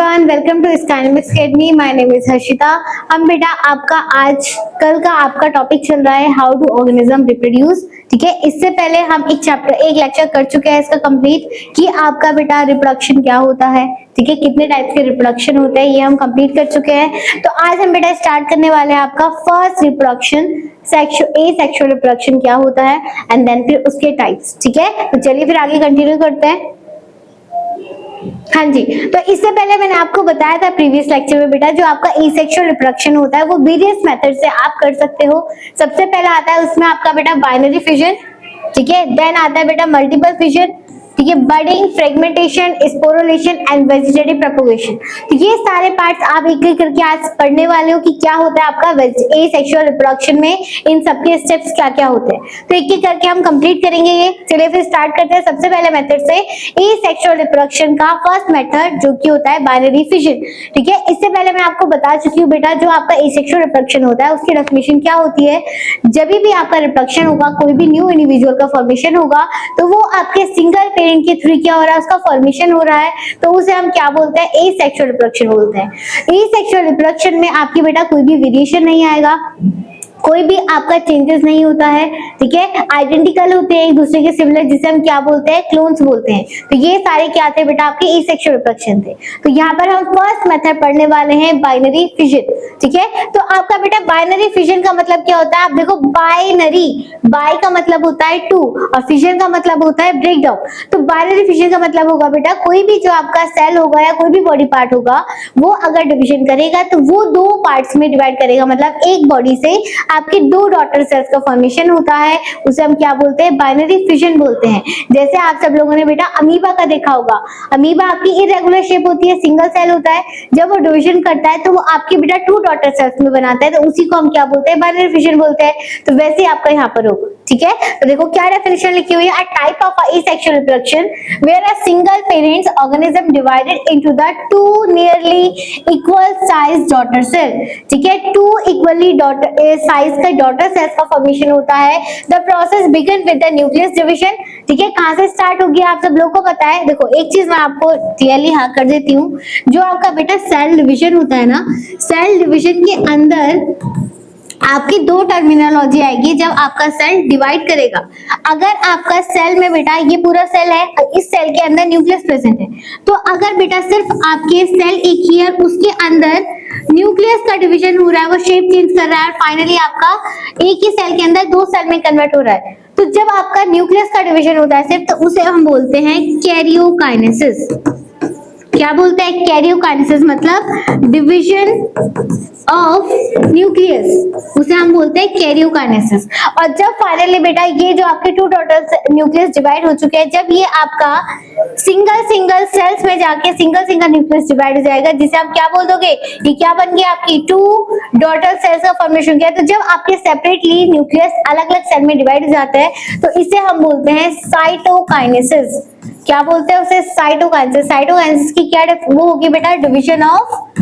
Everyone, welcome to Skynomics Academy. My name is Harshita. हम बेटा आपका आज कल का आपका टॉपिक चल रहा है हाउ डू ऑर्गेनिज्म रिप्रोड्यूस। ठीक है, इससे पहले हम एक लेक्चर कर चुके हैं इसका कंप्लीट कि आपका बेटा रिप्रोडक्शन क्या होता है। ठीक है, कितने टाइप के रिप्रोडक्शन होते हैं ये हम कंप्लीट कर चुके हैं। तो आज हम बेटा स्टार्ट करने वाले हैं आपका फर्स्ट रिप्रोडक्शन, सेक्सुअल रिप्रोडक्शन क्या होता है एंड देन फिर उसके टाइप्स। ठीक है, तो चलिए फिर आगे कंटिन्यू करते हैं। हाँ जी, तो इससे पहले मैंने आपको बताया था प्रीवियस लेक्चर में बेटा जो आपका एसेक्सुअल रिप्रोडक्शन होता है वो वेरियस मेथड से आप कर सकते हो। सबसे पहला आता है उसमें आपका बेटा बाइनरी फिजन। ठीक है, देन आता है बेटा मल्टीपल फिजन। ठीक है, budding, fragmentation, sporulation and vegetative propagation. तो ये सारे पार्ट्स आप एक एक करके आज पढ़ने वाले हो कि क्या होता है आपका एसेक्सुअल रिप्रोडक्शन में, इन सबके स्टेप्स क्या क्या होते हैं। तो एक एक करके हम कंप्लीट करेंगे ये। चलिए फिर स्टार्ट करते हैं सबसे पहले मेथड से, एसेक्सुअल रिप्रोडक्शन का फर्स्ट मेथड जो कि होता है बाइनरी फिजन। ठीक है, इससे पहले मैं आपको बता चुकी हूँ बेटा जो आपका एसेक्सुअल रिप्रोडक्शन होता है उसकी डेफिनेशन क्या होती है। जब भी आपका रिप्रोडक्शन होगा, कोई भी न्यू इंडिविजुअल का फॉर्मेशन होगा तो वो आपके सिंगल पेरेंट के थ्रू क्या हो रहा है, उसका फॉर्मेशन हो रहा है, तो उसे हम क्या बोलते हैं, एसेक्सुअल रिप्रोडक्शन बोलते हैं। एसेक्सुअल रिप्रोडक्शन में आपकी बेटा कोई भी वेरिएशन नहीं आएगा, कोई भी आपका चेंजेस नहीं होता है। ठीक है, आइडेंटिकल होते हैं एक दूसरे के सिमिलर, जिसे हम क्या बोलते हैं, क्लोन्स बोलते हैं। तो ये सारे क्या थे बेटा आपके एसेक्सुअल रिप्रोडक्शन थे। तो यहाँ पर हम फर्स्ट मेथड पढ़ने वाले हैं बाइनरी फिजन। ठीक है, तो आपका बेटा बाइनरी फिजन का मतलब क्या होता है, आप देखो बाइनरी, बाय का मतलब होता है टू और फिजन का मतलब होता है ब्रेक डाउन। तो बाइनरी फिजन का मतलब होगा बेटा कोई भी जो आपका सेल होगा या कोई भी बॉडी पार्ट होगा वो अगर डिवीजन करेगा तो वो दो पार्ट्स में डिवाइड करेगा, मतलब एक बॉडी से आपके दो डॉटर सेल्स का फॉर्मेशन होता है, उसे हम क्या बोलते हैं, बाइनरी फिजन बोलते हैं। जैसे आप सब लोगों ने बेटा अमीबा का देखा होगा, अमीबा आपकी इरेगुलर शेप होती है, सिंगल सेल होता है, जब वो डिवीजन करता है तो वो आपके बेटा टू डॉटर सेल्स में बनाता है, तो उसी को हम क्या बोलते हैं, बाइनरी फिजन बोलते हैं। तो वैसे आपका यहाँ पर होगा। ठीक है, तो देखो क्या डेफिनेशन लिखी हुई है, अ type of asexual reproduction where a single parent organism divided into the two nearly equal sized daughter cell। ठीक है, टू इक्वली साइज का डॉटर सेल्स का फॉर्मेशन होता है। The process begin with the nucleus division. ठीक है, कहां से स्टार्ट हो गया आप सब लोग को पता है। देखो एक चीज मैं आपको क्लियरली हाँ कर देती हूँ, जो आपका बेटा सेल डिवीजन होता है ना, सेल डिवीजन के अंदर आपकी दो टर्मिनोलॉजी आएगी जब आपका सेल डिवाइड करेगा। अगर आपका सेल में बेटा ये पूरा सेल है, इस सेल के अंदर न्यूक्लियस प्रेजेंट है, तो अगर बेटा सिर्फ आपके सेल एक ही है उसके अंदर न्यूक्लियस का डिवीजन हो रहा है, वो शेप चेंज कर रहा है, फाइनली आपका एक ही सेल के अंदर दो सेल में कन्वर्ट हो रहा है, तो जब आपका न्यूक्लियस का डिवीजन होता है सिर्फ, तो उसे हम बोलते हैं कैरियोकाइनेसिस। क्या बोलते हैं, कैरियोकाइनेसिस मतलब डिवीजन ऑफ न्यूक्लियस, उसे हम बोलते हैं कैरियोकाइनेसिस। और जब फाइनली बेटा ये जो आपके टू डॉटर न्यूक्लियस डिवाइड हो चुके हैं, जब ये आपका सिंगल सेल्स में जाके सिंगल न्यूक्लियस डिवाइड हो जाएगा, जिसे आप क्या बोल दोगे, ये क्या बन गया, आपकी टू डॉटर सेल्स का फॉर्मेशन किया। तो जब आपके सेपरेटली न्यूक्लियस अलग अलग सेल में डिवाइड हो जाता है तो इसे हम बोलते हैं साइटोकाइनेसिस। क्या बोलते हैं उसे, साइटोकाइनेसिस। साइटोकाइनेसिस की क्या वो होगी बेटा, डिवीजन ऑफ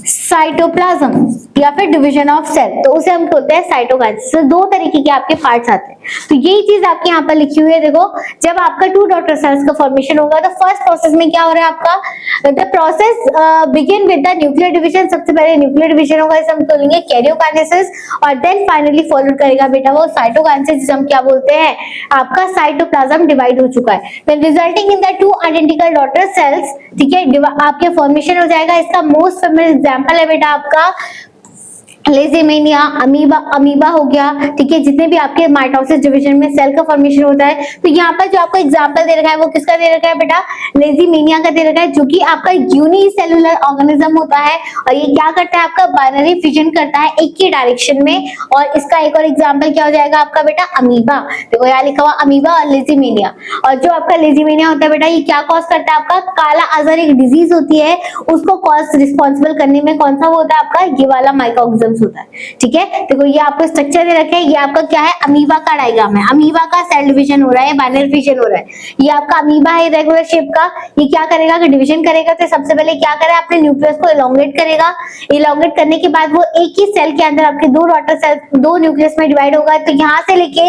साइटोप्लाज्म या फिर डिवीजन ऑफ सेल, तो उसे हम बोलते हैं साइटोकाइनेसिस। तो दो तरीके के आपके पार्ट्स आते हैं। तो यही चीज आपके यहाँ पर लिखी हुई है। देखो जब आपका टू डॉटर सेल्स का फॉर्मेशन होगा तो फर्स्ट प्रोसेस में क्या हो रहा है आपका, the process begin with the nuclear division. सबसे पहले न्यूक्लियर डिवीजन होगा, इसे हम बोलेंगे कैरियोकाइनेसिस, और देन फाइनली फॉलो करेगा बेटा वो साइटोकाइनेसिस, जिसे हम क्या बोलते हैं, आपका साइटोप्लाज्म डिवाइड हो चुका है, then resulting in the two identical daughter cells. ठीक है, आपके फॉर्मेशन हो जाएगा। इसका मोस्ट फेमस एग्जांपल है बेटा आपका लेजीमेनिया, अमीबा हो गया। ठीक है, जितने भी आपके माइटोसिस डिवीजन में सेल का फॉर्मेशन होता है, तो यहाँ पर जो आपको एग्जांपल दे रखा है वो किसका दे रखा है बेटा, लेजीमेनिया का दे रखा है, जो कि आपका यूनिसेलुलर ऑर्गेनिज्म होता है और ये क्या करता है, आपका बाइनरी फिजन करता है एक ही डायरेक्शन में। और इसका एक और एग्जाम्पल क्या हो जाएगा आपका बेटा, अमीबा। देखो यहाँ लिखा हुआ अमीबा और लेजीमेनिया। और जो आपका लेजीमेनिया होता है बेटा, ये क्या कॉज करता है, आपका काला आजार एक डिजीज होती है, उसको कॉज रिस्पॉन्सिबल करने में कौन सा होता है आपका, ये वाला माइकोऑर्गेनिज्म ऑर्गन्स होता है। ठीक है, देखो ये आपको स्ट्रक्चर दे रखे हैं, ये आपका क्या है, अमीबा का डायग्राम है। अमीबा का सेल डिवीजन हो रहा है, बाइनरी फिजन हो रहा है। ये आपका अमीबा है रेगुलर शेप का, ये क्या करेगा कि डिवीजन करेगा। तो सबसे पहले क्या करेगा, अपने न्यूक्लियस को इलोंगेट करेगा। इलोंगेट करने के बाद वो एक ही सेल के अंदर आपके दो डॉटर सेल दो न्यूक्लियस में डिवाइड होगा। तो यहाँ से लेके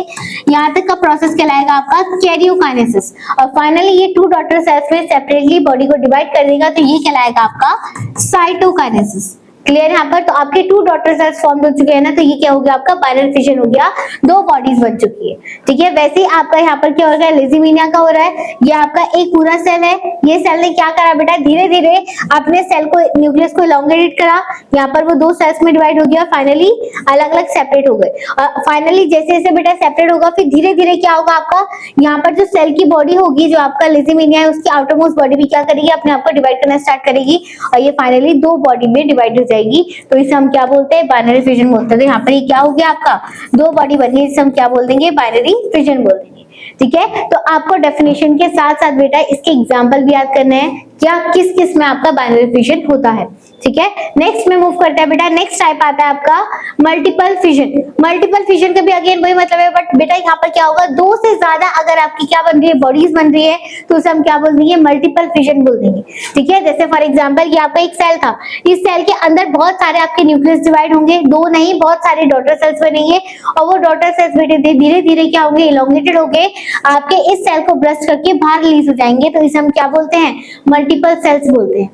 यहाँ तक का प्रोसेस कहलाएगा आपका कैरियोकाइनेसिस। और फाइनली ये टू डॉटर सेल्स में सेपरेटली बॉडी को डिवाइड कर देगा, तो ये कहलाएगा आपका साइटोकाइनेसिस। क्लियर यहाँ पर। तो आपके टू डॉटर सेल्स फॉर्म हो चुके हैं ना, तो ये क्या हो गया, आपका बाइनरी फिजन हो गया, दो बॉडीज बन चुकी है। ठीक है, वैसे ही आपका यहाँ पर क्या हो रहा है, लेजीमिनिया का हो रहा है। ये आपका एक पूरा सेल है, ये सेल ने क्या करा बेटा, धीरे धीरे अपने सेल को न्यूक्लियस को इलोंगेट करा। यहाँ पर वो दो सेल्स में डिवाइड हो गया, फाइनली अलग अलग सेपरेट हो गए। और फाइनली जैसे जैसे बेटा सेपरेट होगा, फिर धीरे धीरे क्या होगा, आपका यहाँ पर जो सेल की बॉडी होगी, जो आपका लेजीमिनिया है, उसकी आउटरमोस्ट बॉडी भी क्या करेगी, अपने आप को डिवाइड करना स्टार्ट करेगी। और ये फाइनली दो बॉडी में डिवाइड हो जाएगी। तो इसे हम क्या बोलते हैं, बाइनरी फिजन बोलते हैं। तो यहाँ पर ये क्या हो गया, आपका दो बॉडी बनी है, इसे हम क्या बोल देंगे, बाइनरी फिजन बोल देंगे। ठीक है, तो आपको डेफिनेशन के साथ साथ बेटा इसके एग्जांपल भी याद करने हैं, क्या किस किस में आपका बाइनरी फिजन होता है। ठीक है, नेक्स्ट में मूव करते हैं बेटा। नेक्स्ट टाइप आता है आपका मल्टीपल फिजन। मल्टीपल फिजन का भी अगेन वही मतलब है, बट बेटा यहाँ पर क्या होगा, दो से ज्यादा अगर आपकी क्या बन रही है, बॉडीज बन रही है, तो उसे हम क्या बोल देंगे, मल्टीपल फिजन बोल देंगे। ठीक है, जैसे फॉर एग्जांपल ये आपका एक सेल था, इस सेल के अंदर बहुत सारे आपके न्यूक्लियस डिवाइड होंगे, दो नहीं बहुत सारे डॉटर सेल्स बनेंगे। और वो डॉटर सेल्स बेटे धीरे धीरे क्या होंगे, इलोंगेटेड होके आपके इस सेल को ब्रस्ट करके बाहर रिलीज हो जाएंगे। तो इसे हम क्या बोलते हैं, मल्टीपल सेल्स बोलते हैं।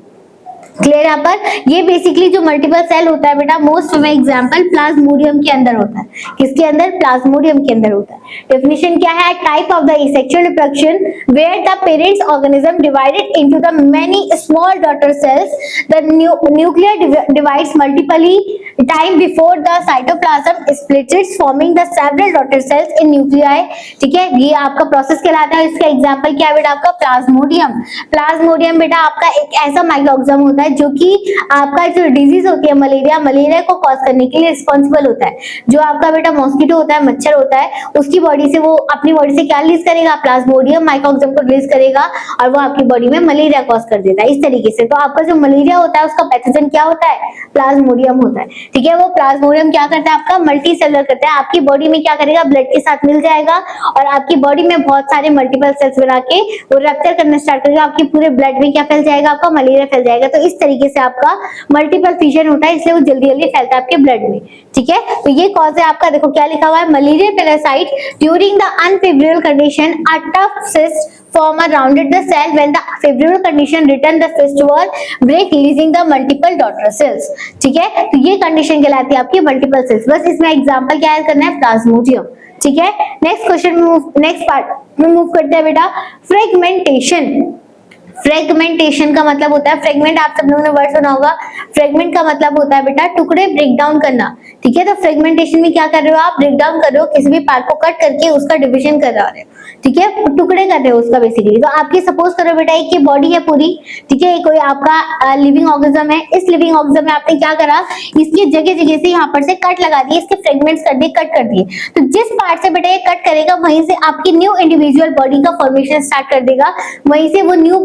क्लियर यहाँ पर। ये बेसिकली जो मल्टीपल सेल होता है बेटा, मोस्ट ऑफ एग्जांपल प्लाज्मोडियम के अंदर होता है। किसके अंदर, प्लाज्मोडियम के अंदर होता है। डेफिनेशन क्या है, type of the asexual reproduction where the parents organism divided into the many small daughter cells, the nuclear divides multiply time before the cytoplasm splits forming the several daughter cells in nuclei. ठीक है, ये आपका process कहलाता है। इसका example क्या है बेटा, आपका प्लाज्मोडियम। प्लाज्मोडियम बेटा आपका एक ऐसा माइक्रोऑर्गेनिज्म होता है जो कि आपका जो डिजीज होती है मलेरिया, मलेरिया को कॉज करने के लिए रिस्पॉन्सिबल होता है। जो आपका बेटा मॉस्किटो होता है, मच्छर होता है, उसकी बॉडी से वो अपनी बॉडी से क्या रिलीज करेगा, प्लाज्मोडियम माइक्रोऑर्गेनिज्म को रिलीज करेगा और वो आपकी बॉडी में मलेरिया कॉज कर देता है। इस तरीके से तो आपका जो मलेरिया होता है उसका पैथोजन क्या होता है, प्लाज्मोडियम होता है। ठीक है, वो प्लाज्मोडियम क्या करता है, आपका मल्टी सेलुलर करता है, आपकी बॉडी में क्या करेगा, ब्लड के साथ मिल जाएगा और आपकी बॉडी में बहुत सारे मल्टीपल सेल्स बना के वो रप्चर करना स्टार्ट करेगा, आपके पूरे ब्लड में क्या फैल जाएगा, आपका मलेरिया फैल जाएगा। तो इस तरीके से आपका मल्टीपल फिजन होता है, इसलिए वो जल्दी जल्दी फैलता है आपके ब्लड में। ठीक है, तो ये कॉज है आपका, देखो क्या लिखा हुआ है, malaria parasite during the unfavourable condition a tough cyst form around the cell when the favorable condition return the cyst wall break releasing the multiple daughter cells। ठीक है, तो ये कंडीशन कहलाती है आपकी मल्टीपल सेल्स। बस इसमें एग्जांपल क्या ऐड करना है, प्लाज्मोडियम। ठीक है, नेक्स्ट क्वेश्चन नेक्स्ट पार्ट में मूव करते हैं बेटा, फ्रेगमेंटेशन। फ्रेगमेंटेशन का मतलब होता है, फ्रेगमेंट आप सब लोगों ने वर्ड सुना होगा, फ्रेगमेंट का मतलब होता है बेटा टुकड़े ब्रेक डाउन करना। ठीक है, तो फ्रेगमेंटेशन में क्या कर रहे हो आप, ब्रेक डाउन कर रहे हो, किसी भी पार्ट को कट करके उसका डिवीजन कर रहे हो। ठीक है, टुकड़े कर रहे हो उसका बेसिकली। तो आपकी सपोज करो बेटा एक बॉडी है पूरी, ठीक है, कोई आपका लिविंग ऑर्गेनिज्म है, इस लिविंग ऑर्गेनिज्म में आपने क्या करा, इसकी जगह जगह से यहाँ पर से कट लगा दिए, इसके फ्रेगमेंट्स कर दिए, कट कर दिए। तो जिस पार्ट से बेटा ये कट करेगा वहीं से आपकी न्यू इंडिविजुअल बॉडी का फॉर्मेशन स्टार्ट कर देगा, वहीं से वो न्यू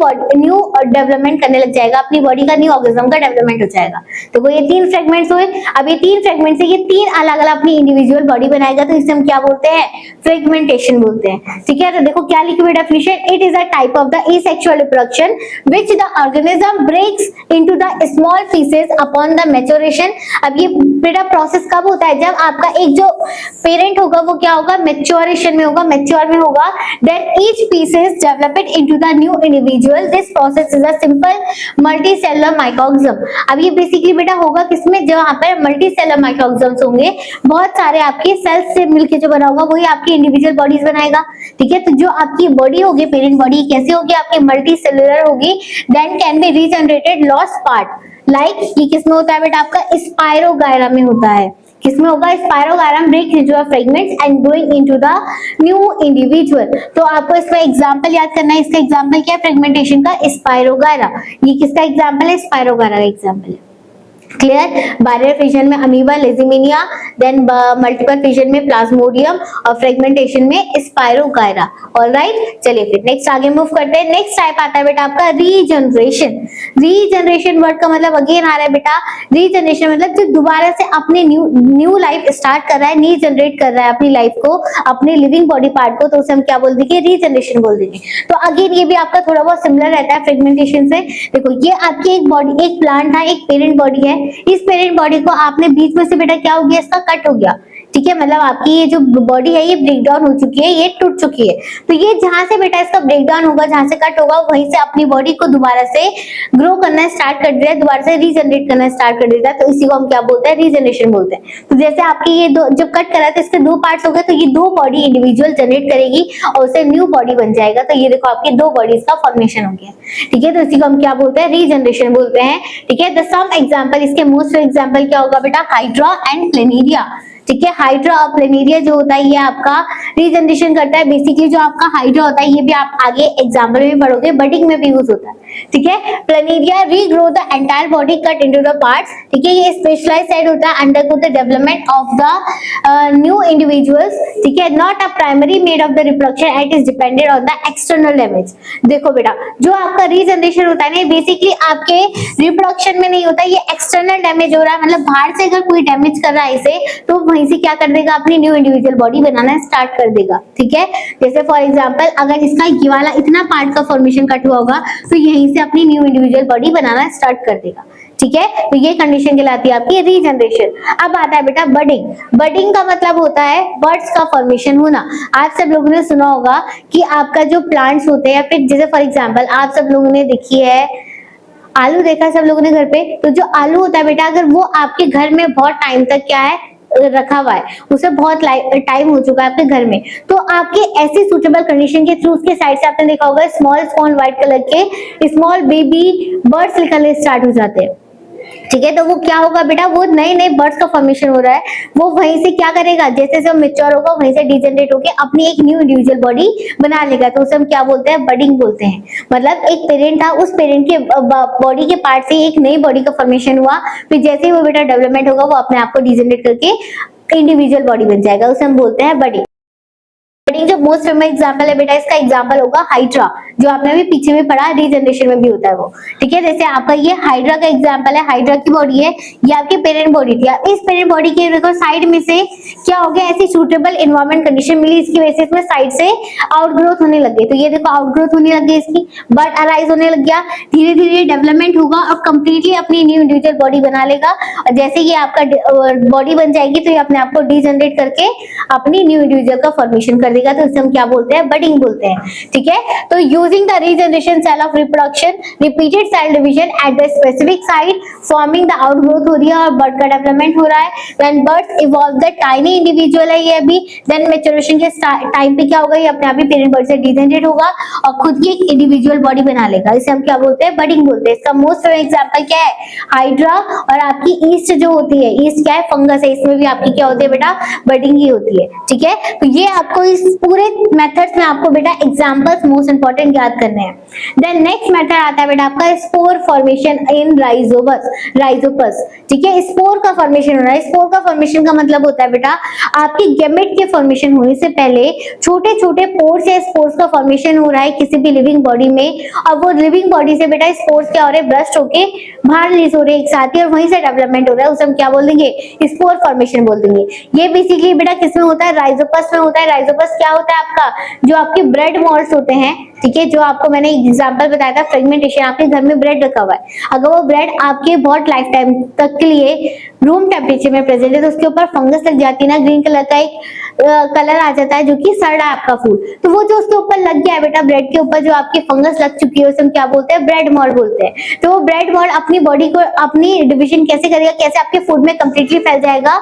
डेवलपमेंट करने लग जाएगा, अपनी बॉडी का न्यू ऑर्गेनिज्म का डेवलपमेंट हो जाएगा। तो वो ये तीन फ्रेगमेंट्स हुए, अब ये तीन फ्रेगमेंट से ये तीन अलग अलग अपनी इंडिविजुअल बॉडी बनाएगा, तो इसे हम क्या बोलते हैं, फ्रेगमेंटेशन बोलते हैं। ठीक है, तो देखो क्या लिखी हुई definition, it is a type of the asexual reproduction which the organism breaks into the small pieces upon the maturation. अब ये बेटा प्रोसेस कब होता है, जब आपका एक जो पेरेंट होगा वो क्या होगा, मैच्योरेशन में होगा, मैच्योर में होगा, then each pieces developed into the new individual. This process is a simple multicellular microorganism. अब ये बेसिकली बेटा होगा किसमें, जब यहाँ पर मल्टीसेलुलर माइक्रोऑर्गेनिज्म होंगे, बहुत सारे आपके सेल्स से मिलके जो बना होगा वही आपकी इंडिविजुअल बॉडीज बनाएगा। ठीक है, तो जो आपकी बॉडी होगी, पेरेंट बॉडी कैसे होगी, आपकी मल्टी सेलुलर होगी, then can be regenerated lost part. Like ये किसमें होता है बेटा, आपका स्पायरोगायरा में होता है। किसमें होगा, spirogyra break into fragments and growing into the new individual. तो आपको इसका एग्जांपल याद करना है, इसका एग्जांपल क्या है, फ्रेगमेंटेशन का स्पायरोगायरा। ये किसका एग्जांपल है, स्पायरोगायरा का एग्जांपल है। क्लियर। बाइनरी फिजन में अमीबा, लेजीमिनिया, देन मल्टीपल फिजन में प्लाज्मोडियम और फ्रेगमेंटेशन में स्पायरोगायरा। ऑलराइट, चलिए फिर नेक्स्ट आगे मूव करते हैं। नेक्स्ट टाइप आता है बेटा आपका रीजनरेशन। रीजनरेशन वर्ड का मतलब अगेन आ रहा है बेटा, रीजनरेशन मतलब जो दोबारा से अपने न्यू लाइफ स्टार्ट कर रहा है, रीजनरेट कर रहा है अपनी लाइफ को, अपने लिविंग बॉडी पार्ट को, तो उसे हम क्या बोल देंगे, रीजनरेशन बोल देंगे। तो अगेन ये भी आपका थोड़ा बहुत सिमिलर रहता है फ्रेगमेंटेशन से। देखो ये आपकी एक बॉडी, एक प्लांट था, एक पेरेंट बॉडी है, इस पेरेंट बॉडी को आपने बीच में से बेटा क्या हो गया, इसका कट हो गया, ठीक है, मतलब आपकी ये जो बॉडी है ये ब्रेक डाउन हो चुकी है, ये टूट चुकी है। तो ये जहां से बेटा इसका ब्रेक डाउन होगा, जहां से कट होगा, वहीं से अपनी बॉडी को दोबारा से ग्रो करना स्टार्ट कर देता है, दोबारा से रीजनरेट करना स्टार्ट कर देता है। तो इसी को हम क्या बोलते हैं, रीजनरेशन बोलते हैं। तो जैसे आपकी ये दो जब कट करा तो इसके दो पार्ट्स हो गए, तो ये दो बॉडी इंडिविजुअल जनरेट करेगी और उससे न्यू बॉडी बन जाएगा। तो ये देखो आपकी दो बॉडीज का फॉर्मेशन हो गया, ठीक है। तो इसी को हम क्या बोलते हैं, रीजनरेशन बोलते हैं, ठीक है। द सम एग्जांपल, इसके मोस्ट एग्जांपल क्या होगा बेटा, हाइड्रा एंड प्लेनेरिया, ठीक है। हाइड्रा और प्लेनेरिया जो होता है ये आपका रीजनरेशन करता है। बेसिकली जो आपका हाइड्रा होता है, ये भी आप आगे एग्जाम्पल में पढ़ोगे, बडिंग में भी यूज होता है, ठीक है। Planaria regrow the entire body cut into the parts, ठीक है। ये स्पेशलाइज साइड होता है, undergo the development of the new individuals, ठीक है। Not a primary made of the reproduction, it is dependent on the external damage. देखो बेटा जो आपका रीजनरेशन होता है ना, बेसिकली आपके रिप्रोडक्शन में नहीं होता, ये एक्सटर्नल डैमेज हो रहा है, मतलब बाहर से अगर कोई डैमेज कर रहा है इसे, तो वहीं से क्या कर देगा, अपनी न्यू इंडिविजुअल बॉडी बनाना स्टार्ट कर देगा, ठीक है। जैसे फॉर एग्जांपल अगर इसका ये वाला इतना पार्ट का फॉर्मेशन कट हुआ होगा, तो यहीं से अपनी न्यू इंडिविजुअल बॉडी बनाना स्टार्ट कर देगा, ठीक है। तो ये कंडीशन कहलाती है आपकी रीजनरेशन। अब आता है बेटा बडिंग। बडिंग का मतलब होता है बर्ड्स का फॉर्मेशन होना। आप सब लोगों ने सुना होगा कि आपका जो प्लांट्स होते हैं, फिर जैसे फॉर एग्जांपल आप सब लोगों ने देखी है आलू, देखा सब लोगों ने घर पे, तो जो आलू होता है बेटा, अगर वो आपके घर में बहुत टाइम तक क्या है रखा हुआ है, उसे बहुत टाइम हो चुका है आपके घर में, तो आपके ऐसी सुटेबल कंडीशन के थ्रू उसके साइड से आपने देखा होगा स्मॉल स्मॉल व्हाइट कलर के स्मॉल बेबी बर्ड्स निकलने स्टार्ट हो जाते हैं, ठीक है। तो वो क्या होगा बेटा, वो नए नए बर्ड्स का फॉर्मेशन हो रहा है, वो वहीं से क्या करेगा, जैसे जैसे मैच्योर होगा वहीं से डिजेनरेट होकर अपनी एक न्यू इंडिविजुअल बॉडी बना लेगा। तो उसे हम क्या बोलते हैं, बडिंग बोलते हैं। मतलब एक पेरेंट था, उस पेरेंट के बॉडी के पार्ट से एक नई बॉडी का फॉर्मेशन हुआ, फिर जैसे ही वो बेटा डेवलपमेंट होगा, वो अपने आप को डिजेनरेट करके इंडिविजुअल बॉडी बन जाएगा, उसे हम बोलते हैं बडिंग। जो मोस्ट फेमस एग्जांपल है बेटा, इसका एग्जांपल होगा हाइड्रा, जो आपने अभी पीछे में पढ़ा, रीजनरेशन में भी होता है वो, ठीक है। जैसे आपका ये हाइड्रा का एग्जांपल है, हाइड्रा की बॉडी है, ये आपकी पेरेंट बॉडी थी। इस पेरेंट बॉडी के देखो साइड में से क्या हो गया, ऐसी सूटेबल एनवायरमेंट कंडीशन मिली, इसकी वजह से इसमें साइड से आउटग्रोथ होने लग गई। तो ये देखो आउटग्रोथ होने लग गई, इसकी बर्ड अराइज होने लग गया, धीरे धीरे डेवलपमेंट होगा और कंप्लीटली अपनी न्यू इंडिविजुअल बॉडी बना लेगा। और जैसे ये आपका बॉडी बन जाएगी, तो ये अपने आप को डिजनरेट करके अपनी न्यू इंडिविजुअल का फॉर्मेशन कर देगा। तो इसे हम क्या बोलते हैं, बडिंग बोलते हैं, ठीक है। तो using the regeneration cell of reproduction, repeated cell division at the specific site, forming the outgrowth हो रही है और बर्ड का डेवलपमेंट हो रहा है। When birds evolve the tiny individual है ये अभी, देन मैच्योरेशन के टाइम पे क्या होगा, ये अपने आप ही पेरेंट बर्ड से डिजनरेट होगा और खुद की एक इंडिविजुअल बॉडी बना लेगा। इसे हम क्या बोलते हैं, बडिंग बोलते हैं। इसका मोस्ट एग्जांपल क्या है, हाइड्रा। और आपकी ईस्ट जो होती है, ईस्ट क्या है, फंगस है, इसमें भी आपकी क्या होती है बेटा, बडिंग ही होती है, ठीक है। तो ये आपको इस पूरे मेथड्स में आपको बेटा एग्जांपल्स मोस्ट इंपॉर्टेंट याद करने हैं। देन नेक्स्ट मेथड आता है बेटा आपका स्पोर फॉर्मेशन इन राइजोपस, ठीक है। स्पोर का फॉर्मेशन हो रहा है। स्पोर का फॉर्मेशन का मतलब होता है बेटा, आपकी गैमेट के फॉर्मेशन होने से पहले छोटे छोटे पोर्स या स्पोर्स का फॉर्मेशन हो रहा है किसी भी लिविंग बॉडी में, और वो लिविंग बॉडी से बेटा स्पोर्स क्या हो रहे हैं, ब्रस्ट होके बाहर रिलीज हो रहे हैं एक साथ ही, और वहीं से डेवलपमेंट हो रहा है, उसे हम क्या बोल देंगे, स्पोर फॉर्मेशन बोल देंगे। ये बेसिकली बेटा किसमें होता है, राइजोपस में होता है। राइजोपस क्या होता है आपका, जो आपके ब्रेड मॉल्स होते हैं, ठीक है, जो आपको मैंने एग्जांपल बताया था फ्रेगमेंटेशन, आपके घर में ब्रेड रखा हुआ है, अगर वो ब्रेड आपके बहुत लाइफ टाइम तक के लिए रूम टेम्परेचर में प्रेजेंट है, तो उसके ऊपर फंगस लग जाती है ना, ग्रीन कलर का एक कलर आ जाता है जो कि सड़ रहा है आपका फूड, तो वो जो उसके ऊपर लग गया है बेटा, ब्रेड के ऊपर जो आपकी फंगस लग चुकी है, उसे हम क्या बोलते हैं, ब्रेड मॉल बोलते हैं। तो वो ब्रेड मॉल अपनी बॉडी को अपनी डिविजन कैसे करेगा, कैसे आपके फूड में कंप्लीटली फैल जाएगा,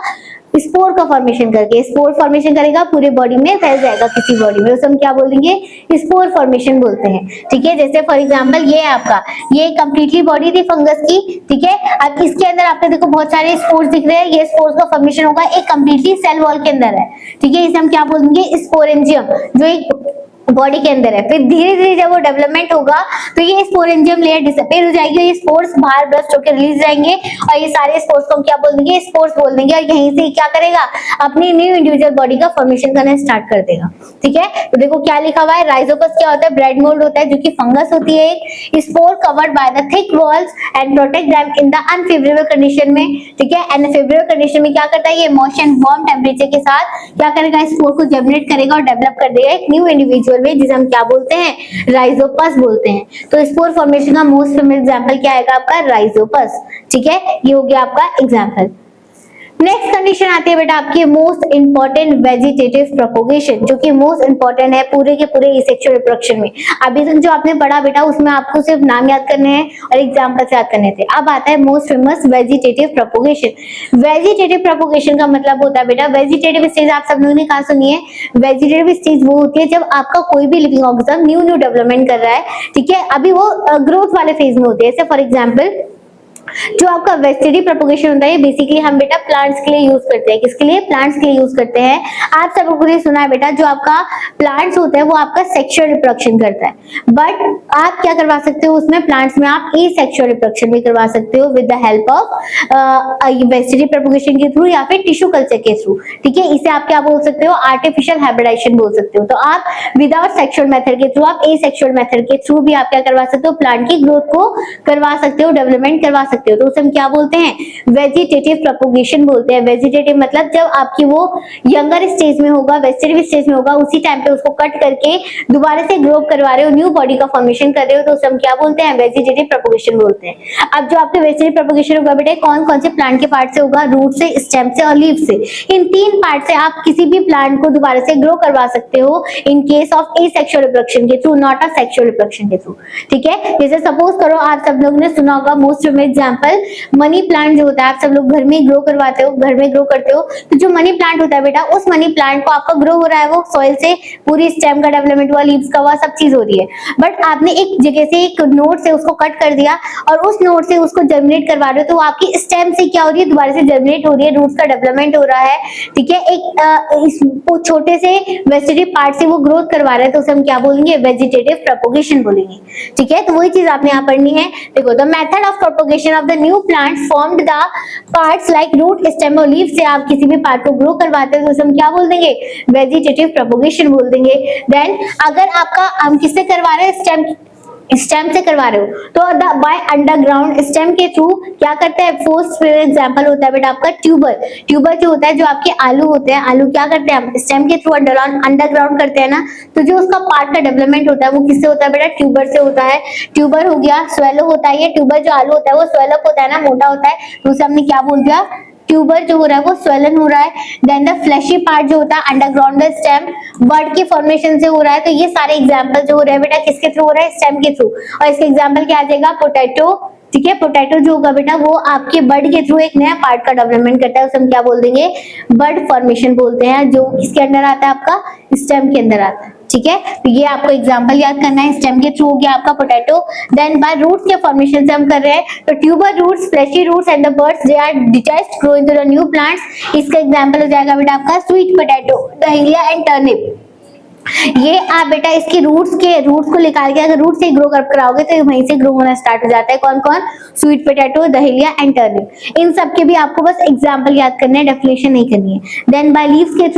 स्पोर का फॉर्मेशन करके। स्पोर फॉर्मेशन करेगा, पूरे बॉडी में फैल जाएगा किसी बॉडी में, उसे हम क्या बोलेंगे, स्पोर फॉर्मेशन बोलते हैं, ठीक है। जैसे फॉर एग्जांपल ये है आपका, ये कंप्लीटली बॉडी थी फंगस की, ठीक है। अब इसके अंदर आपको देखो बहुत सारे स्पोर्स दिख रहे हैं, ये स्पोर्स का फॉर्मेशन होगा एक कंप्लीटली सेल वॉल के अंदर है, ठीक है। इसे हम क्या बोलेंगे, स्पोरेंजियम, जो एक बॉडी के अंदर है। फिर धीरे धीरे जब वो डेवलपमेंट होगा तो ये स्पोरेंजियम लेयर डिसअपीयर हो जाएगी, ये स्पोर्स बाहर ब्रस्ट होकर रिलीज जाएंगे और ये सारे स्पोर्स को हम क्या बोल देंगे, स्पोर्स बोल देंगे। और यहीं से क्या करेगा, अपनी न्यू इंडिविजुअल बॉडी का फॉर्मेशन करना स्टार्ट कर देगा। ठीक है, तो देखो क्या लिखा हुआ है, राइजोपस क्या होता है, ब्रेड मोल्ड होता है जो कि फंगस होती है एक, spore covered by the thick walls and protect them in the unfavourable condition में। ठीक है, अनफेवरेबल कंडीशन में क्या करता है, ये मॉइस्चर वार्म टेम्परेचर के साथ क्या करेगा, स्पोर को जर्मिनेट करेगा और डेवलप कर देगा एक न्यू इंडिविजुअल में, जिसे हम क्या बोलते हैं, राइजोपस बोलते हैं। तो स्पोर फॉर्मेशन का मोस्ट फेमस एग्जांपल क्या आएगा आपका, राइजोपस। ठीक है, ये हो गया आपका एग्जांपल। नेक्स्ट कंडीशन आती है बेटा आपकी मोस्ट इंपॉर्टेंट वेजिटेटिव प्रोपोगेशन, जो कि मोस्ट इंपॉर्टेंट है पूरे के पूरे सेक्सुअल रिप्रोडक्शन में। अभी तक जो आपने पढ़ा बेटा उसमें आपको सिर्फ नाम याद करने हैं और एग्जांपल याद करने थे। अब आता है most famous vegetative propagation. Vegetative propagation का मतलब होता है बेटा, वेजिटेटिव स्टेज आप सब लोगों ने कहा सुनी है, वेजिटेटिव स्टेज वो होती है जब आपका कोई भी living organism new new development कर रहा है। ठीक है, अभी वो ग्रोथ वाले फेज में होती है। जैसे फॉर एग्जाम्पल जो आपका वेजिटेटिव प्रोपोगेशन होता है बेसिकली हम बेटा प्लांट्स के लिए यूज करते हैं। किसके लिए, प्लांट्स के लिए यूज करते हैं। आप सब लोगों ने सुना है बेटा जो आपका प्लांट्स होता है वो आपका सेक्सुअल रिप्रोडक्शन करता है, बट आप क्या करवा सकते हो उसमें, प्लांट्स में आप एसेक्सुअल रिप्रोडक्शन भी करवा सकते हो with the help of vegetative propagation के थ्रू या फिर टिश्यू कल्चर के थ्रू। ठीक है, इसे आप क्या बोल सकते हो, आर्टिफिशियल हाइब्रिडाइजेशन बोल सकते हो। तो आप विदाउट सेक्सुअल मेथड के थ्रू, आप एसेक्सुअल मेथड के थ्रू भी आप क्या करवा सकते हो, प्लांट की ग्रोथ को करवा सकते हो, डेवलपमेंट करवा सकते हो। तो उसे हम क्या बोलते हैं, वेजिटेटिव प्रोपोगेशन बोलते हैं। वेजिटेटिव मतलब जब आपकी वो यंगर स्टेज में होगा, वेजिटेटिव स्टेज में होगा, उसी टाइम पे उसको कट करके दोबारा से ग्रो करवा रहे हो, न्यू बॉडी का फॉर्मेशन कर रहे हो, तो उसे हम क्या बोलते हैं, वेजिटेटिव प्रोपोगेशन बोलते हैं। अब जो आपके वेजिटेटिव प्रोपोगेशन होगा बेटा कौन कौन से प्लांट के पार्ट से होगा, रूट से, स्टेम से और लीफ से। इन तीन पार्ट से आप किसी भी प्लांट को दोबारा से ग्रो करवा सकते हो in case of asexual reproduction के through, not a sexual reproduction के थ्रू। ठीक है, जैसे सपोज करो आप सब लोगों ने सुना होगा most famous example money plant जो होता है, आप सब लोग घर में ग्रो करवाते हो, घर में ग्रो करते हो। तो जो मनी प्लांट होता है बेटा उस मनी प्लांट को आपका ग्रो हो रहा है, वो सॉइल से पूरी स्टेम का डेवलपमेंट हुआ, लीव्स का हुआ, सब चीज हो रही है। बट आपने एक जगह से एक नोड से उसको कट कर दिया और उस नोड से उसको जर्मिनेट करवा रहे हो, तो आपकी स्टेम से क्या हो रही है, दोबारा से जर्मिनेट हो रही है, रूट्स का डेवलपमेंट हो रहा है। ठीक है, एक इस छोटे से वेजिटेटिव पार्ट से वो ग्रोथ करवा रहा है, तो उसे हम क्या बोलेंगे, वेजिटेटिव प्रोपोगेशन बोलेंगे। ठीक है, तो वही चीज आपने यहाँ पढ़नी है। देखो, the method of propagation of the new plant formed the parts like root, stem और लीफ से आप किसी भी पार्ट को ग्रो करवाते हैं तो उसे हम क्या बोल देंगे, वेजिटेटिव प्रोपोगेशन बोल देंगे। देन अगर आपका हम किससे करवा रहे हैं, स्टेम से करवा रहे हो, तो बाय अंडरग्राउंड स्टेम के थ्रू क्या करते हैं, फर्स्ट एग्जांपल होता है बेटा आपका ट्यूबर। ट्यूबर जो होता है, जो आपके आलू होते हैं, आलू क्या करते हैं, हम स्टेम के थ्रू अंडरग्राउंड करते हैं ना, तो जो उसका पार्ट का डेवलपमेंट होता है वो किससे होता है बेटा, ट्यूबर से होता है। ट्यूबर हो गया, स्वेलो होता है, ये ट्यूबर जो आलू होता है वो स्वेलो होता है ना, मोटा होता है, तो उसे हमने क्या बोल दिया, ट्यूबर जो हो रहा है वो स्वेलन हो रहा है। देन द फ्लैशी पार्ट जो होता है अंडरग्राउंड द स्टेम, बर्ड के फॉर्मेशन से हो रहा है। तो ये सारे एग्जांपल जो हो रहे हैं बेटा किसके थ्रू हो रहा है, स्टेम के थ्रू। और इसके एग्जांपल क्या आ जाएगा, पोटैटो। ठीक है, पोटैटो जो होगा बेटा वो आपके बर्ड के थ्रू एक नया पार्ट का डेवलपमेंट करता है, उसे हम क्या बोल देंगे, बर्ड फॉर्मेशन बोलते हैं, जो किसके अंदर आता है, आपका स्टेम के अंदर आता है। ठीक है, तो ये आपको एग्जांपल याद करना है, स्टेम के थ्रू हो गया आपका पोटैटो। देन बाय रूट्स के फॉर्मेशन से हम कर रहे हैं, तो tuber roots, fleshy roots and the birds they are detached grow into the new plants. इसका एग्जांपल हो जाएगा बेटा आपका sweet potato, dahlia and turnip. ये आप बेटा इसकी रूट्स को निकाल के अगर रूट से ग्रो कराओगे तो वहीं से ग्रो होना स्टार्ट हो जाता है। कौन कौन, स्वीट पोटैटो, दहेलिया एंड टर्निप। इन सब के भी आपको बस एग्जांपल याद करने हैं, डेफिनेशन नहीं करनी है। देन बाय लीव्स के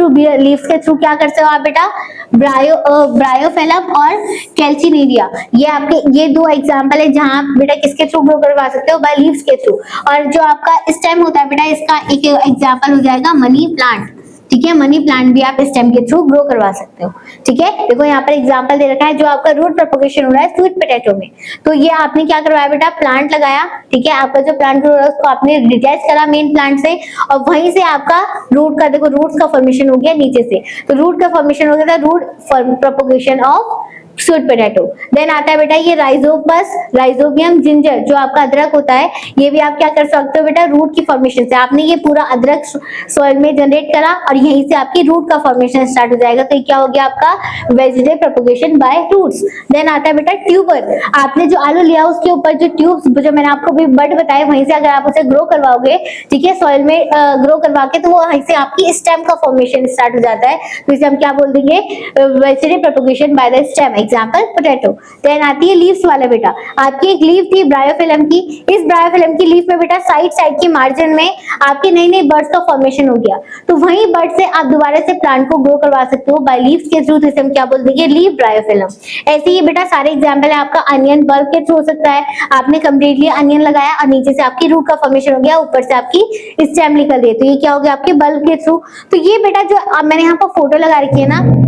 थ्रू क्या कर सकते हो आप बेटा, ब्रायोफिलम और कैल्सिनेरिया। ये आपके ये दो एग्जांपल है जहां आप बेटा किसके थ्रू ग्रो करवा सकते हो, बाय लीव्स के थ्रू। और जो आपका स्टेम होता है बेटा इसका एक एग्जांपल हो जाएगा मनी प्लांट। ठीक है, मनी प्लांट भी आप स्टेम के थ्रू ग्रो करवा सकते हो। ठीक है, देखो यहाँ पर एग्जांपल दे रखा है, जो आपका रूट प्रोपोगेशन हो रहा है स्वीट पोटैटो में, तो ये आपने क्या करवाया बेटा, प्लांट लगाया। ठीक है, आपका जो प्लांट ग्रो हो रहा है उसको आपने डिटैच करा मेन प्लांट से, और वहीं से आपका रूट का, देखो रूट्स का फॉर्मेशन हो गया नीचे से, तो रूट का फॉर्मेशन हो गया था, root propagation of sweet potato. Then आता है बेटा ये राइजोपस, राइजोबियम, जिंजर जो आपका अदरक होता है, ये भी आप क्या कर सकते हो बेटा, रूट की फॉर्मेशन से। आपने ये पूरा अदरक सॉइल में जनरेट करा और यहीं से आपकी रूट का फॉर्मेशन स्टार्ट हो जाएगा, तो ये क्या हो गया आपका vegetative propagation by roots. Then आता है बेटा ट्यूबर, आपने जो आलू लिया उसके ऊपर जो ट्यूब्स जो मैंने आपको भी बड बताए, वहीं से अगर आप उसे ग्रो करवाओगे, ठीक है, सॉइल में ग्रो करवा के, तो वो वहीं से आपकी स्टेम का फॉर्मेशन स्टार्ट हो जाता है, तो इसे हम क्या बोल देंगे, vegetative propagation by the stem, example potato. Then आती है लीव्स वाला बेटा, आपकी एक लीफ थी ब्रायोफिलम की, इस ब्रायोफिलम की लीफ में बेटा साइड की मार्जिन में आपके नई नई बर्ड्स का फॉर्मेशन हो गया, तो वही बर्ड से आप दोबारा से प्लांट को ग्रो करवा सकते हो बाय लीव्स के थ्रू, तो इसे हम क्या बोल देंगे, लीफ ब्रायोफिलम। ऐसे ही बेटा सारे एग्जांपल है आपका अनियन बल्ब के थ्रू हो सकता है, आपने कंप्लीटली अनियन लगाया और नीचे से आपकी रूट का फॉर्मेशन हो गया, ऊपर से आपकी स्टेम निकल रही है, तो ये क्या हो गया आपके बल्ब के थ्रू। तो ये बेटा जो मैंने यहाँ पर फोटो लगा रखी है ना,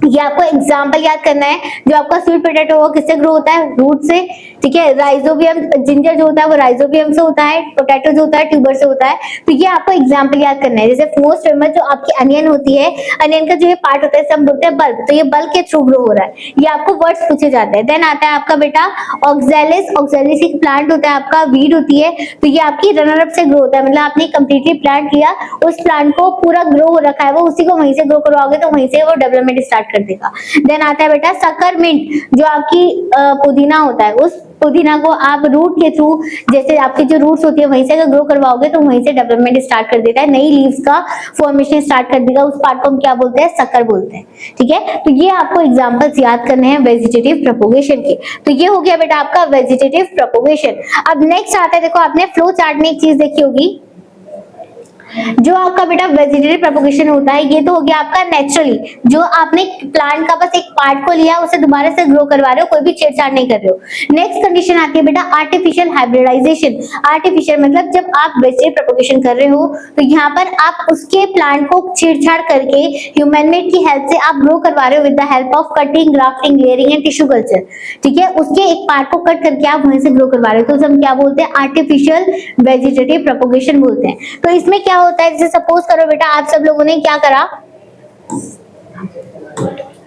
ये आपको एग्जाम्पल याद करना है। जो आपका स्वीट पोटैटो वो किससे ग्रो होता है, रूट से, ठीक है। राइजोबियम, जिंजर जो होता है वो राइजोबियम से होता है, पोटैटो जो होता है ट्यूबर से होता है, तो ये आपको एग्जाम्पल याद करना है। जैसे मोस्ट फेमस जो आपकी अनियन होती है, अनियन का जो ये पार्ट होता है सब बोलते हैं बल्ब, तो ये बल्ब के थ्रू ग्रो हो रहा है, ये आपको वर्ड्स पूछे जाते हैं। देन आता है आपका बेटा ऑक्सैलिस, ऑक्सैलिस एक प्लांट होता है आपका, वीड होती है, तो ये आपकी रनर अप से ग्रो होता है, मतलब आपने कंप्लीटली प्लांट लिया, उस प्लांट को पूरा ग्रो हो रखा है, वो उसी को वहीं से ग्रो करवाओगे तो वहीं से वो डेवलपमेंट स्टार्ट कर देगा। देन आता है बेटा सकरमिंट, जो आपकी पुदीना होता है, उस पुदीना को आप रूट के थ्रू, जैसे आपकी जो रूट्स होती है वहीं से अगर ग्रो करवाओगे तो वहीं से डेवलपमेंट स्टार्ट कर देता है, नई लीव्स का फॉर्मेशन स्टार्ट कर देगा, उस पार्ट को हम क्या बोलते हैं, सकर बोलते हैं, ठीक है। तो ये आपको एग्जांपल्स याद करने हैं वेजिटेटिव प्रोपगेशन के। तो ये हो गया बेटा आपका वेजिटेटिव प्रोपगेशन। अब नेक्स्ट आता है, देखो आपने फ्लो चार्ट में एक चीज देखी होगी, जो आपका बेटा वेजिटेटिव प्रोपगेशन होता है, ये तो हो गया आपका नेचुरली, जो आपने प्लांट का बस एक पार्ट को लिया, उसे दोबारा से ग्रो करवा रहे हो, कोई भी छेड़छाड़ नहीं कर रहे हो। नेक्स्ट कंडीशन आती है बेटा आर्टिफिशियल हाइब्रिडाइजेशन। आर्टिफिशियल मतलब जब आप वेजिटेटिव प्रोपगेशन कर रहे हो तो यहाँ पर आप उसके प्लांट को छेड़छाड़ करके ह्यूमन मेड की हेल्प से आप ग्रो करवा रहे हो with the help of cutting, grafting, layering and tissue culture, ठीक है। उसके एक पार्ट को कट करके आप वहीं से ग्रो करवा रहे हो, तो उसे हम क्या बोलते हैं, आर्टिफिशियल वेजिटेटिव प्रोपगेशन बोलते हैं। तो इसमें क्या होता है, जैसे सपोज करो बेटा आप सब लोगों ने क्या करा,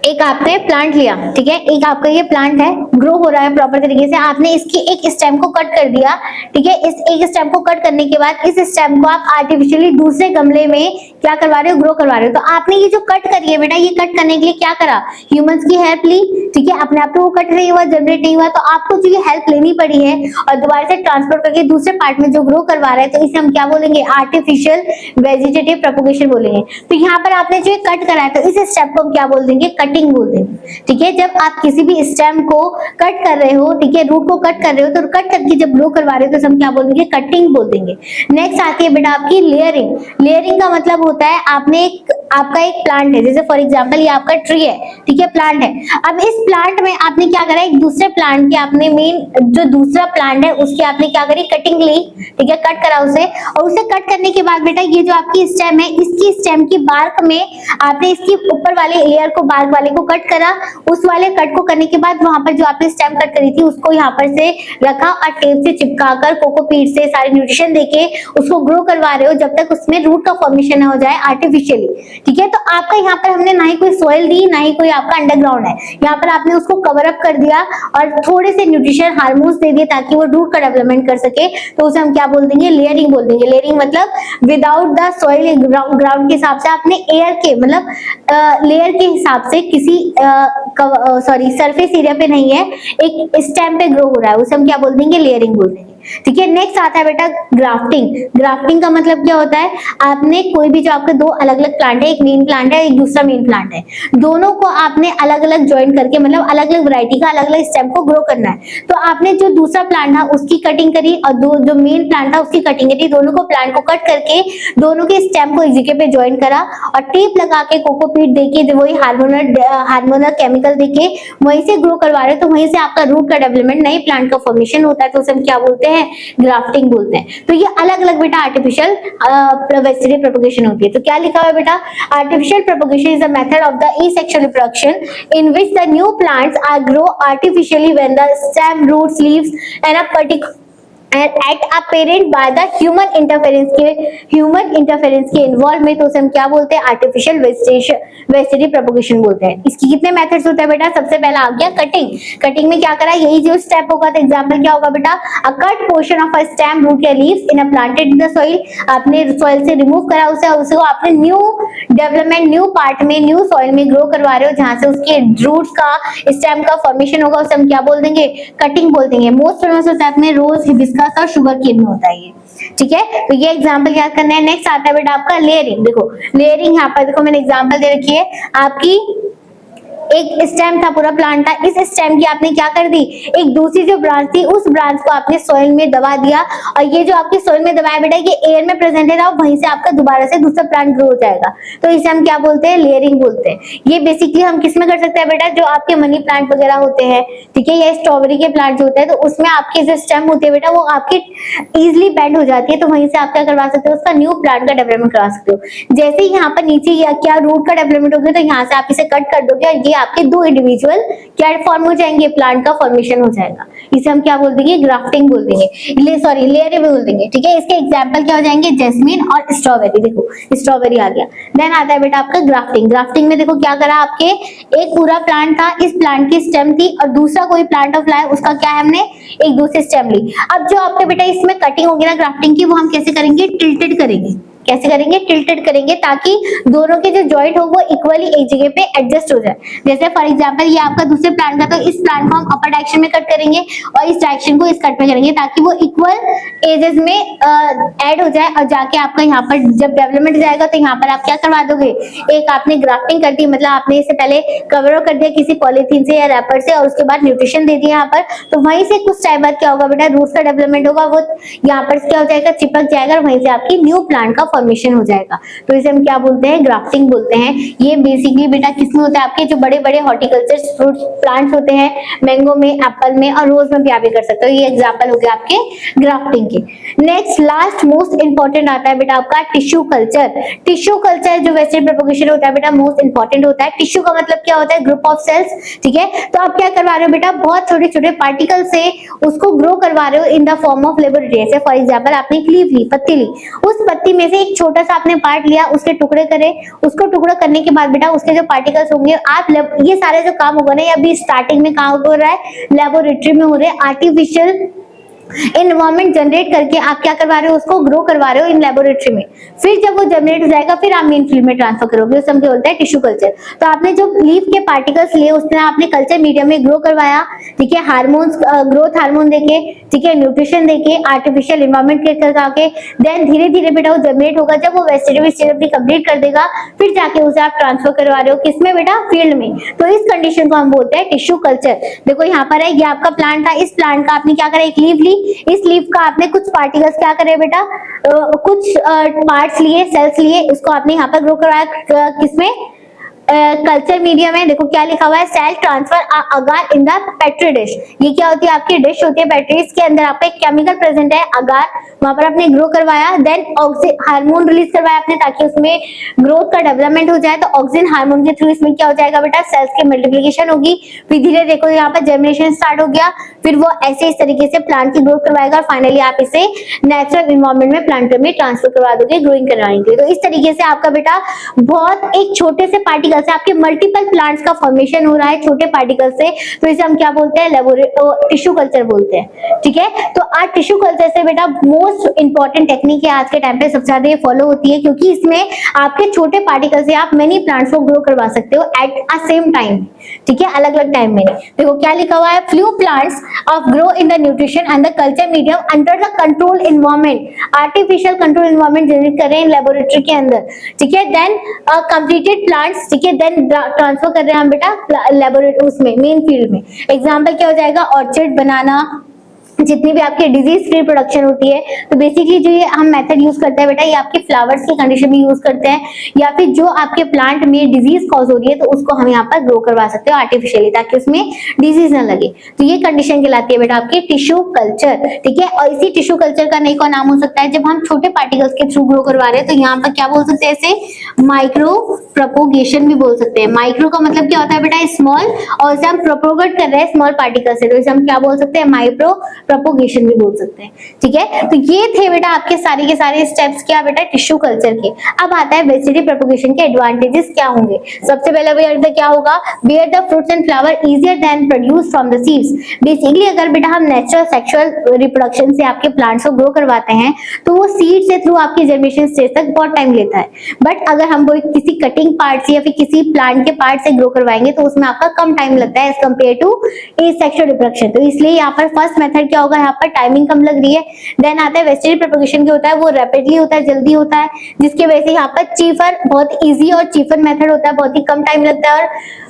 एक आपने प्लांट लिया, ठीक है, एक आपका ये प्लांट है, ग्रो हो रहा है प्रॉपर तरीके से, आपने इसकी एक स्टेम को कट कर दिया, ठीक है। इस एक स्टेम को कट करने के बाद इस स्टेम को आप आर्टिफिशियली दूसरे गमले में क्या करवा रहे हो, ग्रो करवा रहे हो। तो आपने ये जो कट करी है बेटा, ये कट करने के लिए क्या करा, ह्यूमंस की हेल्प ली, ठीक है। अपने आप तो वो कट नहीं हुआ, जनरेट नहीं हुआ, तो आपको जो ये हेल्प लेनी पड़ी है और दोबारा से ट्रांसफर करके दूसरे पार्ट में जो ग्रो करवा रहे हैं, तो इसे हम क्या बोलेंगे, आर्टिफिशियल वेजिटेटिव प्रोपगेशन बोलेंगे। तो यहाँ पर आपने जो कट करा है, तो इस स्टेप को हम क्या बोल देंगे, कटिंग बोल देंगे, ठीक है। जब आप किसी भी स्टेम को कट कर रहे हो, ठीक है, रूट को कट कर रहे हो, तो कट करके जब ग्रो करवा रहे हो तो हम क्या बोल देंगे, कटिंग बोल देंगे। नेक्स्ट आती है बेटा आपकी लेयरिंग। लेयरिंग का मतलब होता है आपने आपका एक प्लांट है, जैसे फॉर एग्जांपल ये आपका ट्री है, ठीक है, प्लांट है। अब इस प्लांट में आपने क्या करा, एक दूसरे प्लांट के आपने मेन जो दूसरा प्लांट है उसकी आपने क्या करी, कटिंग ली, ठीक है, कट करा उसे, और उसे कट करने के बाद बेटा ये जो आपकी स्टेम है, इसकी स्टेम की बार्क में आपने इसकी ऊपर वाले लेयर को, बार्क वाले को कट करा, उस वाले कट को करने के बाद वहां पर जो आपने स्टेम कट करी थी उसको यहाँ पर से रखा और टेप से चिपकाकर कोकोपीट से सारे न्यूट्रिशन देके उसको ग्रो करवा रहे हो जब तक उसमें रूट का फॉर्मेशन ना हो जाए आर्टिफिशियली, ठीक है। तो आपका यहाँ पर हमने ना ही कोई सोइल दी, ना ही कोई आपका अंडरग्राउंड है, यहाँ पर आपने उसको कवर अप कर दिया और थोड़े से न्यूट्रिशन हार्मोन्स दे दिए ताकि वो रूट का डेवलपमेंट कर सके, तो उसे हम क्या बोल देंगे, लेयरिंग बोल देंगे। लेयरिंग मतलब विदाउट द सोइल, ग्राउंड के हिसाब से आपने एयर के मतलब लेयर के हिसाब से किसी सरफेस एरिया पे नहीं है, एक स्टेम पे ग्रो हो रहा है, उसे हम क्या बोल देंगे, लेयरिंग बोल देंगे, ठीक है। नेक्स्ट आता है बेटा ग्राफ्टिंग। ग्राफ्टिंग का मतलब क्या होता है, आपने कोई भी जो आपके दो अलग अलग प्लांट है, एक मेन प्लांट है, एक दूसरा मेन प्लांट है, दोनों को आपने अलग अलग ज्वाइन करके मतलब अलग अलग वैरायटी का अलग अलग स्टेम को ग्रो करना है। तो आपने जो दूसरा प्लांट था उसकी कटिंग करी और जो मेन प्लांट था उसकी कटिंग करी, दोनों को प्लांट को कट करके दोनों के स्टेम को एक जगह पे ज्वाइन करा और टेप लगा के कोकोपीट देके वही हार्मोनल केमिकल देके वहीं से ग्रो करवा रहे हो, तो वहीं से आपका रूट का डेवलपमेंट, नए प्लांट का फॉर्मेशन होता है, तो उसे हम क्या बोलते हैं, ग्राफ्टिंग बोलते हैं। तो ये अलग अलग बेटा आर्टिफिशियल वेजिटेटिव प्रोपगेशन होती है। तो क्या लिखा हुआ है बेटा, artificial propagation is a method of the asexual reproduction in which the new plants are grow artificially when the stem, roots, leaves and a and act apparent by the human interference के involve में, तो उसे हम क्या बोलते हैं, artificial vegetative propagation बोलते हैं। इसकी कितने मेथड्स होते हैं बेटा, सबसे पहला आ गया कटिंग। कटिंग में क्या करा, यही जो स्टेप होगा, तो एग्जांपल क्या होगा बेटा, a cut portion of a stem, root या leaves in a planted in the soil, आपने सॉइल से रिमूव करा उसे और उसको आपने न्यू डेवलपमेंट, न्यू पार्ट में, न्यू सॉइल में ग्रो करवा रहे हो, जहां से उसके रूट्स का, स्टेम का फॉर्मेशन होगा, उसे हम क्या बोल देंगे, कटिंग बोल देंगे। मोस्ट फेमस होता है अपने रोज, हिबिस्कस और शुगर केन में होता है ये, ठीक है। तो ये एग्जांपल याद करना है। नेक्स्ट आता है बेटा आपका लेयरिंग। देखो लेयरिंग, यहाँ पर देखो मैंने एग्जांपल दे रखी है आपकी, एक स्टेम था, पूरा प्लांट था, इस स्टेम की आपने क्या कर दी, एक दूसरी जो ब्रांच थी उस ब्रांच को आपने सॉइल में दबा दिया, और ये जो आपके सॉइल में दबाया बेटा, ये एयर में प्रेजेंट है, वहीं से आपका दोबारा से दूसरा प्लांट ग्रो हो जाएगा, तो इसे हम क्या बोलते हैं, लेयरिंग बोलते हैं। ये बेसिकली हम किस में कर सकते हैं बेटा, जो आपके मनी प्लांट वगैरह होते हैं, ठीक है, या स्ट्रॉबेरी के प्लांट जो होते हैं, तो उसमें आपके जो स्टेम होते हैं बेटा, वो आपकी इजिली बेंड हो जाती है, तो वहीं से आप क्या करवा सकते हो, उसका न्यू प्लांट का डेवलपमेंट करवा सकते हो। जैसे ही यहाँ पर नीचे या क्या रूट का डेवलपमेंट होगा, तो यहाँ से आप इसे कट कर दोगे और ये आपके दो इंडिविजुअल क्या फॉर्म हो जाएंगे, प्लांट का फॉर्मेशन हो जाएगा। इसे हम क्या बोल देंगे, ग्राफ्टिंग बोल देंगे, सॉरी लेयरिंग बोल देंगे, ठीक है। इसके एग्जांपल क्या हो जाएंगे, जैस्मीन और स्ट्रॉबेरी। देखो स्ट्रॉबेरी आ गया। देन आता है बेटा आपका ग्राफ्टिंग। ग्राफ्टिंग में देखो क्या करा, आपके एक पूरा प्लांट था, इस प्लांट की स्टेम थी, और दूसरा कोई प्लांट ऑफ लाया, उसका क्या है, हमने एक दूसरी स्टेम ली। अब जो आपके बेटा इसमें कटिंग होगी ना ग्राफ्टिंग की, वो हम कैसे करेंगे, टिल्टेड करेंगे। कैसे करेंगे, टिल्टेड करेंगे, ताकि दोनों के जो जॉइंट हो वो इक्वली एक जगह पे एडजस्ट हो जाए। जैसे फॉर एग्जांपल ये आपका दूसरे प्लांट का, तो इस प्लांट को हम अपर डायरेक्शन में कट करेंगे और इस डायरेक्शन को इस कट में करेंगे, ताकि वो इक्वल एजेस में ऐड हो जाए, और जाके आपका यहाँ पर जब डेवलपमेंट जाएगा, तो यहाँ पर आप क्या करवा दोगे, एक आपने ग्राफ्टिंग कर दी, मतलब आपने इसे पहले कवर कर दिया किसी पॉलीथीन से या रैपर से, और उसके बाद न्यूट्रिशन दे दिया यहाँ पर, तो वहीं से कुछ टाइम बाद क्या होगा बेटा, रूट का डेवलपमेंट होगा, वो यहाँ पर क्या हो जाएगा, चिपक जाएगा, और वहीं से आपकी न्यू प्लांट का फॉर्मेशन हो जाएगा। तो इसे हम क्या बोलते हैं, ग्राफ्टिंग बोलते हैं। ये बेसिकली बेटा किसमें होता है, आपके जो बड़े बड़े हॉर्टिकल्चर फ्रूट प्लांट्स होते हैं, मैंगो में, एप्पल में और रोज में भी आप कर सकते हो। ये एग्जांपल हो गया आपके ग्राफ्टिंग के। नेक्स्ट लास्ट मोस्ट इंपॉर्टेंट आता है बेटा आपका टिश्यू कल्चर। टिश्यू कल्चर जो वेजिटेटिव प्रोपगेशन होता है बेटा, मोस्ट इंपॉर्टेंट होता है। टिश्यू का मतलब क्या होता है, ग्रुप ऑफ सेल्स, ठीक है। तो आप क्या करवा रहे हो बेटा, बहुत छोटे छोटे पार्टिकल से उसको ग्रो करवा रहे हो in the form of laboratory. जैसे फॉर एग्जांपल आपने एक लीफ ली, पत्ती ली, उस पत्ती में से एक छोटा सा आपने पार्ट लिया, उसके टुकड़े करे, उसको टुकड़ा करने के बाद बेटा उसके जो पार्टिकल्स होंगे, आप ये सारे जो काम होगा ना, ये अभी स्टार्टिंग में कहाँ हो रहा है, लेबोरेटरी में हो रहा है। आर्टिफिशियल एनवायरनमेंट जनरेट करके आप क्या करवा रहे हो, उसको ग्रो करवा रहे हो इन लेबोरेटरी में। फिर जब वो जनरेट हो जाएगा, फिर आप मेन फील्ड में ट्रांसफर करोगे, उसे हम क्या बोलते हैं, टिश्यू कल्चर। तो आपने जो लीफ के पार्टिकल्स लिए, उसने आपने कल्चर मीडियम में ग्रो करवाया, ठीक है, हार्मोन्स, ग्रोथ हार्मोन देके, ठीक है, न्यूट्रिशन देके, आर्टिफिशियल एनवायरनमेंट के करके, देन धीरे धीरे बेटा वो जनरेट होगा। जब वो वेजिटेटिव स्टेज अपनी कंप्लीट कर देगा, फिर जाके उसे आप ट्रांसफर करवा रहे हो किसमें बेटा, फील्ड में। तो इस कंडीशन को हम बोलते हैं टिश्यू कल्चर। देखो यहाँ पर है, ये आपका प्लांट था, इस प्लांट का आपने क्या करा, एक लीफ ली, इस लीफ का आपने कुछ पार्टिकल्स क्या करे बेटा, कुछ पार्ट्स लिए, सेल्स लिए, इसको आपने यहाँ पर ग्रो करवाया किसमें, कल्चर मीडियम है। देखो क्या लिखा हुआ है, cell transfer agar in the petri dish. ये क्या होती है, आपकी डिश होती है पेट्री, इसके अंदर आपका एक केमिकल प्रेजेंट है अगार, वहां पर आपने ग्रो करवाया, देन ऑक्सीजन हार्मोन रिलीज करवाया आपने, ताकि उसमें ग्रोथ का डेवलपमेंट हो जाए। तो ऑक्सीजन हार्मोन के थ्रू इसमें क्या हो जाएगा बेटा, सेल्स की मल्टीप्लिकेशन होगी, फिर धीरे देखो यहाँ पर जर्मिनेशन स्टार्ट हो गया, फिर वो ऐसे इस तरीके से प्लांट की ग्रोथ करवाएगा, और फाइनली आप इसे नेचुरल एनवायरनमेंट में प्लांट में ट्रांसफर करवा दोगे ग्रोइंग करवाने के लिए। तो इस तरीके से आपका बेटा बहुत एक छोटे से पार्टिकल से आपके मल्टीपल प्लांट्स का फॉर्मेशन हो रहा है, छोटे पार्टिकल से। तो इसे हम क्या बोलते हैं, टिश्यू कल्चर बोलते हैं, ठीक है। तो आज टिश्यू कल्चर से बेटा मोस्ट इंपॉर्टेंट टेक्निक है, आज के टाइम पे सबसे ज्यादा ये फॉलो होती है, क्योंकि इसमें आपके छोटे पार्टिकल से आप मेनी प्लांट्स को ग्रो करवा सकते हो एट अ सेम टाइम, ठीक है, अलग अलग टाइम में। देखो क्या लिखा हुआ है, few plants of grow in the nutrition and the culture medium under the control environment. Artificial control environment generate कर रहे हैं लेबोरेटरी के अंदर, ठीक है। देन कंप्लीटेड प्लांट्स, ठीक है, देन ट्रांसफर कर रहे हैं हम बेटा लेबोरेटरी उसमें मेन फील्ड में। एग्जांपल क्या हो जाएगा, ऑर्चिड, बनाना, जितनी भी आपकी डिजीज फ्री प्रोडक्शन होती है। तो बेसिकली जो ये हम मेथड यूज करते हैं बेटा, ये आपके फ्लावर्स की कंडीशन में यूज करते हैं, या फिर जो आपके प्लांट में डिजीज कॉज हो रही है, तो उसको हम यहाँ पर ग्रो करवा सकते हो आर्टिफिशियली, ताकि उसमें डिजीज ना लगे। तो ये कंडीशन कहलाती है बेटा आपकी टिश्यू कल्चर, ठीक है। और इसी टिश्यू कल्चर का नई का नाम हो सकता है, जब हम छोटे पार्टिकल्स के थ्रू ग्रो करवा रहे हैं, तो यहाँ पर क्या बोल सकते हैं, इसे माइक्रो प्रोपोगेशन भी बोल सकते हैं। माइक्रो का मतलब क्या होता है बेटा, स्मॉल, और इसे हम प्रोपोगेट कर रहे हैं स्मॉल पार्टिकल से, तो इसे हम क्या बोल सकते हैं, माइक्रो प्रोपोगेशन भी बोल सकते हैं, ठीक है। तो ये थे बेटा आपके सारे के सारे स्टेप्स क्या बेटा टिश्यू कल्चर के। अब आता है वेजिटेटिव प्रोपोगेशन के एडवांटेजेस क्या होंगे। सबसे पहले बेटा क्या होगा, bear the fruits and flower easier than produce from the seeds. Basically अगर बेटा हम नेचुरल सेक्सुअल रिप्रोडक्शन से आपके प्लांट्स को ग्रो करवाते हैं तो वो सीड से थ्रू आपकी जर्मिनेशन स्टेज तक बहुत टाइम लेता है, बट अगर हम वो किसी कटिंग पार्ट से या फिर किसी प्लांट के पार्ट से ग्रो करवाएंगे तो उसमें आपका कम टाइम लगता है as compare to asexual reproduction. तो इसलिए यहाँ पर फर्स्ट मेथड क्या होगा, यहाँ पर टाइमिंग कम लग रही है। देन आता है वेजिटेटिव प्रोपोगेशन जो होता है वो रैपिडली होता है, जल्दी होता है, जिसके वजह से यहाँ पर चीफर बहुत इजी और चीफर मेथड होता है, बहुत ही कम टाइम लगता है और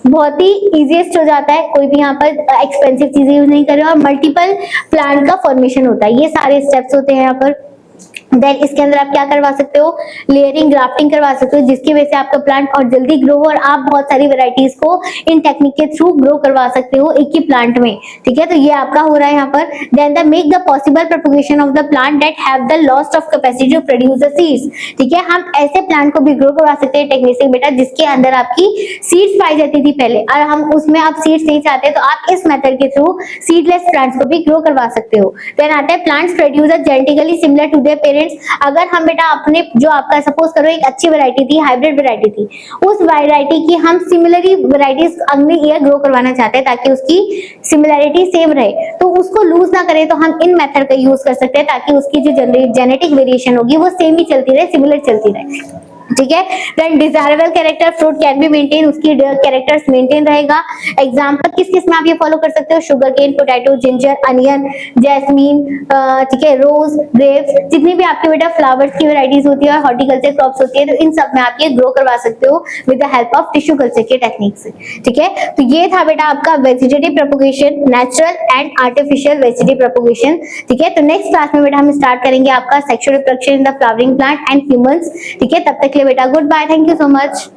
बहुत ही इजीएस्ट हो जाता है, कोई भी यहाँ पर एक्सपेंसिव चीजें यूज नहीं कर रहे, और मल्टीपल प्लांट का फॉर्मेशन होता है। ये सारे स्टेप्स होते हैं यहाँ पर। देन इसके अंदर आप क्या करवा सकते हो, लेयरिंग ग्राफ्टिंग करवा सकते हो, जिसकी वजह से आपका प्लांट और जल्दी ग्रो हो और आप बहुत सारी वैरायटीज को इन टेक्निक के थ्रू ग्रो करवा सकते हो एक ही प्लांट में, ठीक है। तो ये आपका हो रहा है यहाँ पर। Then the make the possible propagation of the plant that have the lost of capacity to produce the seeds, ठीक है। हम ऐसे प्लांट को भी ग्रो करवा सकते हैं टेक्निक से बेटा जिसके अंदर आपकी सीड्स पाई जाती थी पहले, और हम उसमें आप सीड्स नहीं चाहते तो आप इस मेथड के थ्रू सीडलेस प्लांट्स को भी ग्रो करवा सकते हो। देन आता है plants produce genetically similar to their parents. अगर हम बेटा अपने जो आपका सपोज करो एक अच्छी वैरायटी थी, हाइब्रिड वैरायटी थी, उस वैरायटी की हम सिमिलरली वैरायटीज अगले ईयर ग्रो करवाना चाहते हैं ताकि उसकी सिमिलरिटी सेम रहे, तो उसको लूज ना करे, तो हम इन मेथड का यूज कर सकते हैं ताकि उसकी जो जेनेटिक वेरिएशन होगी वो सेम ही चलती रहे, सिमिलर चलती रहे, ठीक है। Then desirable character fruit can be maintain, उसकी कैरेक्टर्स मेंटेन रहेगा। एग्जांपल किस किस में आप ये फॉलो कर सकते हो, sugar cane, potato, ginger, onion, jasmine, ठीक है, रोज, ग्रेप्स, जितनी भी आपके बेटा फ्लावर्स की वैरायटीज होती है और हॉर्टिकल्चर क्रॉप्स होती है, तो इन सब में आप ये ग्रो करवा सकते हो with the help of tissue culture के टेक्निक से, ठीक है। तो ये था बेटा आपका vegetative propagation, natural and artificial vegetative propagation, ठीक है। तो नेक्स्ट क्लास में बेटा हम स्टार्ट करेंगे आपका sexual reproduction in the flowering plant and humans, ठीक है। तब तक के लिए बेटा goodbye, thank you so much.